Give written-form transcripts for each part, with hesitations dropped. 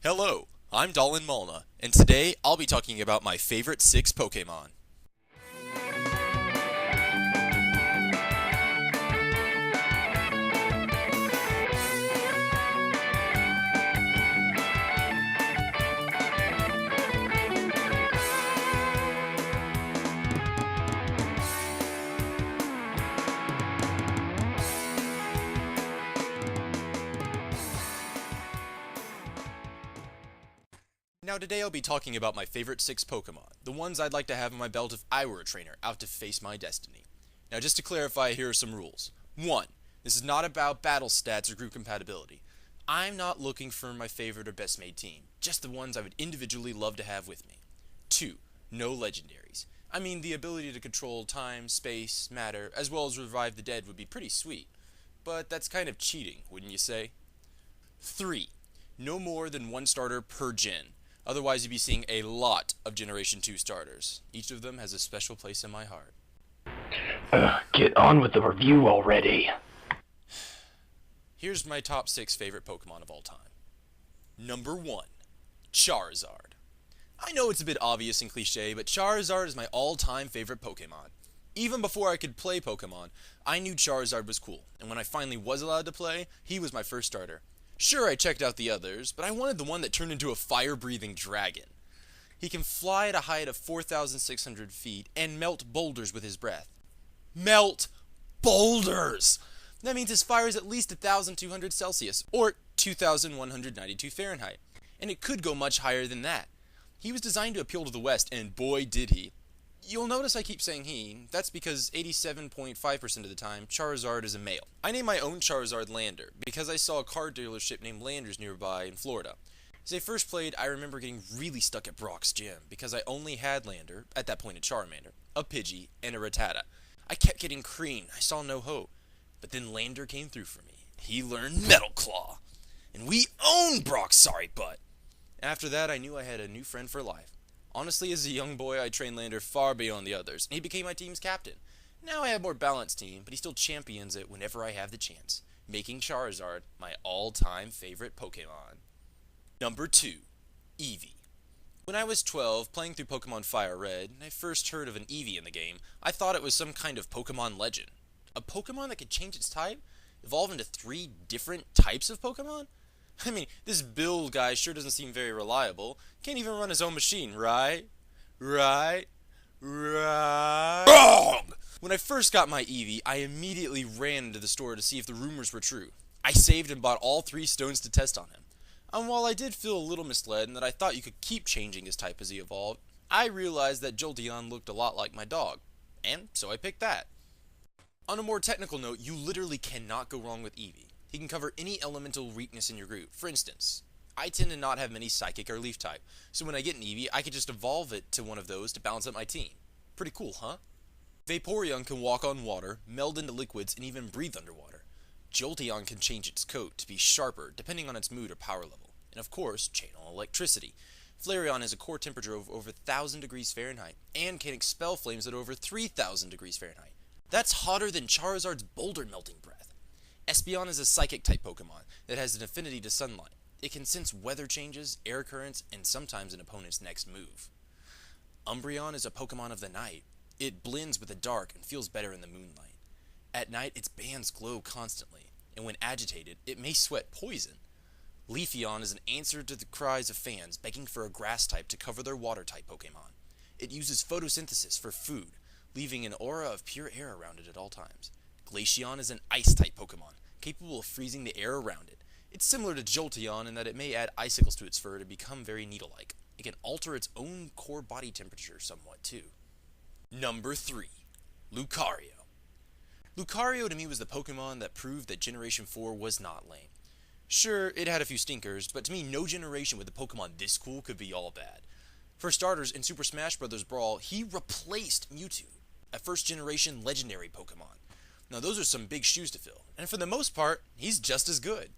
Hello, I'm Dallen Malna, and today I'll be talking about my favorite 6 Pokémon. Now today I'll be talking about my favorite 6 Pokémon, the ones I'd like to have in my belt if I were a trainer out to face my destiny. Now just to clarify, here are some rules. 1. This is not about battle stats or group compatibility. I'm not looking for my favorite or best made team, just the ones I would individually love to have with me. 2. No legendaries. I mean, the ability to control time, space, matter, as well as revive the dead would be pretty sweet, but that's kind of cheating, wouldn't you say? 3. No more than 1 starter per gen. Otherwise, you'd be seeing a lot of Generation 2 starters. Each of them has a special place in my heart. Get on with the review already. Here's my top 6 favorite Pokemon of all time. Number 1. Charizard. I know it's a bit obvious and cliche, but Charizard is my all-time favorite Pokemon. Even before I could play Pokemon, I knew Charizard was cool, and when I finally was allowed to play, he was my first starter. Sure, I checked out the others, but I wanted the one that turned into a fire-breathing dragon. He can fly at a height of 4,600 feet and melt boulders with his breath. Melt boulders! That means his fire is at least 1,200 Celsius, or 2,192 Fahrenheit, and it could go much higher than that. He was designed to appeal to the West, and boy did he. You'll notice I keep saying he. That's because 87.5% of the time, Charizard is a male. I named my own Charizard Lander because I saw a car dealership named Landers nearby in Florida. As I first played, I remember getting really stuck at Brock's gym because I only had Lander, at that point a Charmander, a Pidgey, and a Rattata. I kept getting Cream, I saw no hope. But then Lander came through for me. He learned Metal Claw. And we own Brock's sorry butt. After that, I knew I had a new friend for life. Honestly, as a young boy, I trained Lander far beyond the others, and he became my team's captain. Now I have a more balanced team, but he still champions it whenever I have the chance, making Charizard my all-time favorite Pokémon. Number 2. Eevee. When I was 12, playing through Pokemon Fire Red, and I first heard of an Eevee in the game, I thought it was some kind of Pokemon legend. A Pokemon that could change its type? Evolve into 3 different types of Pokemon? I mean, this build guy sure doesn't seem very reliable. Can't even run his own machine, right? Wrong! When I first got my Eevee, I immediately ran into the store to see if the rumors were true. I saved and bought all 3 stones to test on him. And while I did feel a little misled and that I thought you could keep changing his type as he evolved, I realized that Jolteon looked a lot like my dog. And so I picked that. On a more technical note, you literally cannot go wrong with Eevee. He can cover any elemental weakness in your group. For instance, I tend to not have many Psychic or Leaf type, so when I get an Eevee, I can just evolve it to one of those to balance up my team. Pretty cool, huh? Vaporeon can walk on water, meld into liquids, and even breathe underwater. Jolteon can change its coat to be sharper, depending on its mood or power level. And of course, channel electricity. Flareon has a core temperature of over 1,000 degrees Fahrenheit, and can expel flames at over 3,000 degrees Fahrenheit. That's hotter than Charizard's boulder melting breath. Espeon is a Psychic-type Pokemon that has an affinity to sunlight. It can sense weather changes, air currents, and sometimes an opponent's next move. Umbreon is a Pokemon of the night. It blends with the dark and feels better in the moonlight. At night, its bands glow constantly, and when agitated, it may sweat poison. Leafeon is an answer to the cries of fans begging for a Grass-type to cover their Water-type Pokemon. It uses photosynthesis for food, leaving an aura of pure air around it at all times. Glaceon is an Ice-type Pokemon, capable of freezing the air around it. It's similar to Jolteon in that it may add icicles to its fur to become very needle-like. It can alter its own core body temperature somewhat too. Number 3. Lucario. Lucario to me was the Pokemon that proved that Generation 4 was not lame. Sure, it had a few stinkers, but to me no generation with a Pokemon this cool could be all bad. For starters, in Super Smash Bros. Brawl, he replaced Mewtwo, a first-generation legendary Pokemon. Now those are some big shoes to fill, and for the most part, he's just as good.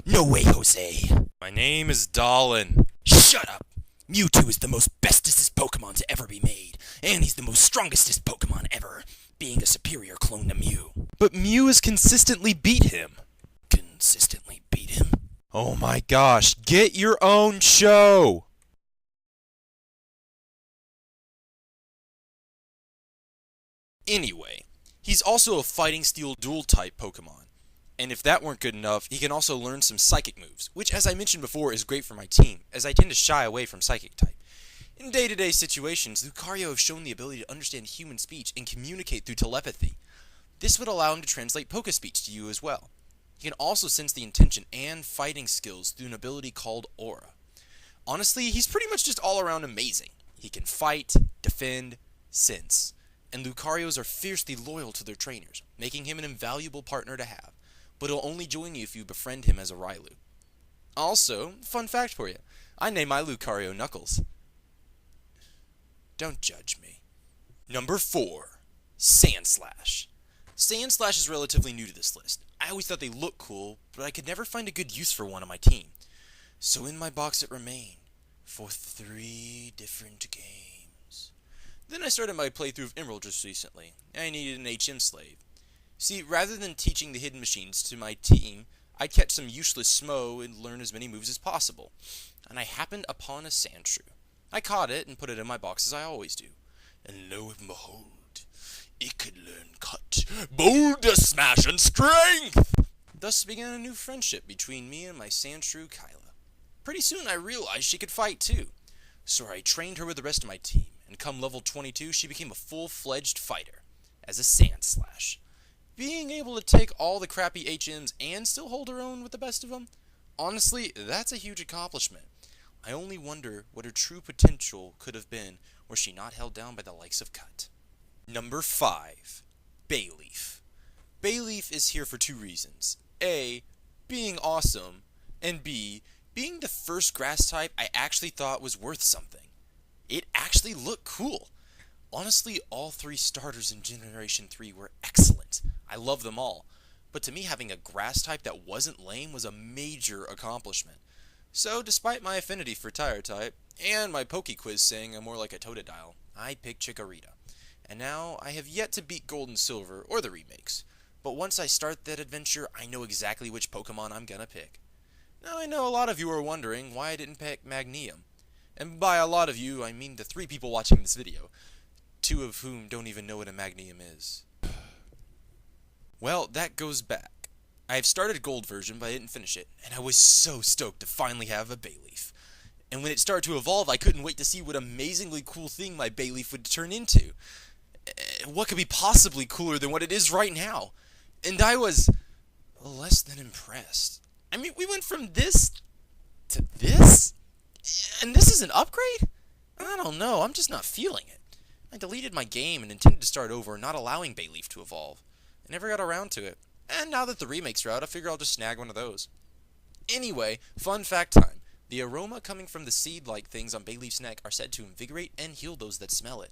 No way, Jose. My name is Dallen. Shut up. Mewtwo is the most bestest Pokemon to ever be made, and he's the most strongestest Pokemon ever, being a superior clone to Mew. But Mew has consistently beat him. Consistently beat him? Oh my gosh, get your own show! Anyway, he's also a Fighting Steel Dual-type Pokemon. And if that weren't good enough, he can also learn some Psychic moves, which as I mentioned before is great for my team, as I tend to shy away from Psychic type. In day-to-day situations, Lucario has shown the ability to understand human speech and communicate through telepathy. This would allow him to translate Poke-Speech to you as well. He can also sense the intention and fighting skills through an ability called Aura. Honestly, he's pretty much just all-around amazing. He can fight, defend, sense, and Lucarios are fiercely loyal to their trainers, making him an invaluable partner to have, but he'll only join you if you befriend him as a Railu. Also, fun fact for you, I named my Lucario Knuckles. Don't judge me. Number 4, Sandslash. Sandslash is relatively new to this list. I always thought they looked cool, but I could never find a good use for one on my team. So in my box it remained, for 3 different games. Then I started my playthrough of Emerald just recently. I needed an HM slave. See, rather than teaching the hidden machines to my team, I'd catch some useless Smo and learn as many moves as possible. And I happened upon a Sandshrew. I caught it and put it in my box as I always do. And lo and behold, it could learn Cut, Boulder Smash, and Strength! Thus began a new friendship between me and my Sandshrew Kyla. Pretty soon I realized she could fight too. So I trained her with the rest of my team, and come level 22 she became a full-fledged fighter, as a Sandslash. Being able to take all the crappy HMs and still hold her own with the best of them? Honestly, that's a huge accomplishment. I only wonder what her true potential could have been were she not held down by the likes of Cut. Number 5, Bayleaf. Bayleaf is here for 2 reasons. A, being awesome, and B, being the first grass type I actually thought was worth something. It actually looked cool. Honestly, all 3 starters in Generation 3 were excellent. I love them all. But to me, having a grass type that wasn't lame was a major accomplishment. So, despite my affinity for Tire type, and my Pokequiz saying I'm more like a Totodile, I picked Chikorita. And now, I have yet to beat Gold and Silver, or the remakes. But once I start that adventure, I know exactly which Pokemon I'm gonna pick. Now, I know a lot of you are wondering why I didn't pick Magnium. And by a lot of you, I mean the 3 people watching this video, 2 of whom don't even know what a Magnium is. Well, that goes back. I have started a gold version, but I didn't finish it, and I was so stoked to finally have a Bayleaf. And when it started to evolve, I couldn't wait to see what amazingly cool thing my Bayleaf would turn into. What could be possibly cooler than what it is right now? And I was less than impressed. I mean, we went from this to this? And this is an upgrade? I don't know, I'm just not feeling it. I deleted my game and intended to start over, not allowing Bayleaf to evolve. I never got around to it. And now that the remakes are out, I figure I'll just snag one of those. Anyway, fun fact time. The aroma coming from the seed-like things on Bayleaf's neck are said to invigorate and heal those that smell it.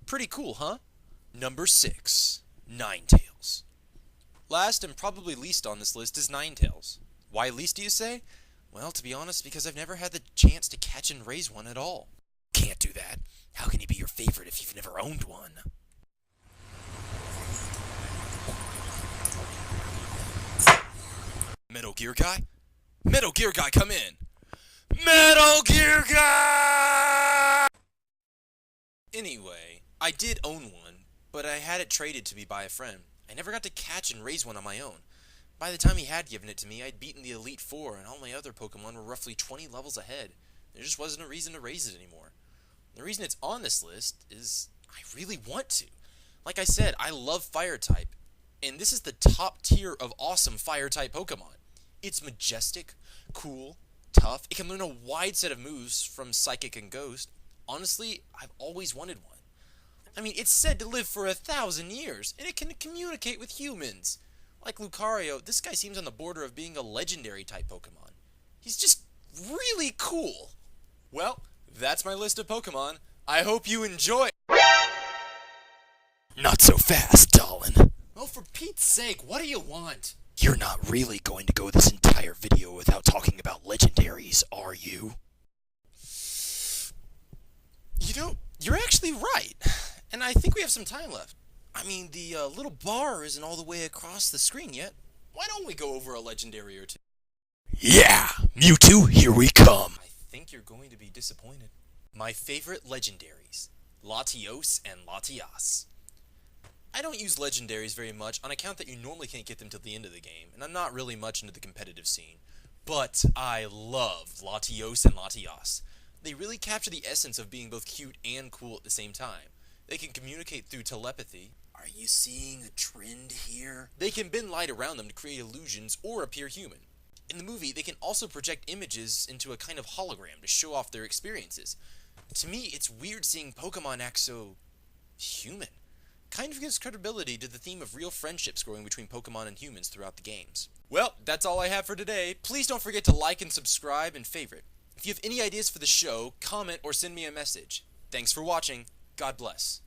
Pretty cool, huh? Number 6, Ninetales. Last and probably least on this list is Ninetales. Why least, do you say? Well, to be honest, because I've never had the chance to catch and raise one at all. Can't do that. How can he be your favorite if you've never owned one? Metal Gear Guy? Metal Gear Guy, come in! Metal Gear Guy! Anyway, I did own one, but I had it traded to me by a friend. I never got to catch and raise one on my own. By the time he had given it to me, I'd beaten the Elite Four, and all my other Pokemon were roughly 20 levels ahead. There just wasn't a reason to raise it anymore. The reason it's on this list is I really want to. Like I said, I love Fire-type, and this is the top tier of awesome Fire-type Pokemon. It's majestic, cool, tough. It can learn a wide set of moves from Psychic and Ghost. Honestly, I've always wanted one. I mean, it's said to live for 1,000 years, and it can communicate with humans. Like Lucario, this guy seems on the border of being a legendary type Pokemon. He's just really cool. Well, that's my list of Pokemon. I hope you enjoy. Not so fast, Dallen. Oh, for Pete's sake, what do you want? You're not really going to go this entire video without talking about legendaries, are you? You know, You're actually right, and I think we have some time left. I mean, the little bar isn't all the way across the screen yet. Why don't we go over a legendary or two? Yeah, Mewtwo, here we come. I think you're going to be disappointed. My favorite legendaries, Latios and Latias. I don't use legendaries very much on account that you normally can't get them till the end of the game, and I'm not really much into the competitive scene. But I love Latios and Latias. They really capture the essence of being both cute and cool at the same time. They can communicate through telepathy. Are you seeing a trend here? They can bend light around them to create illusions or appear human. In the movie, they can also project images into a kind of hologram to show off their experiences. To me, it's weird seeing Pokemon act so human. Kind of gives credibility to the theme of real friendships growing between Pokemon and humans throughout the games. Well, that's all I have for today. Please don't forget to like and subscribe and favorite. If you have any ideas for the show, comment or send me a message. Thanks for watching. God bless.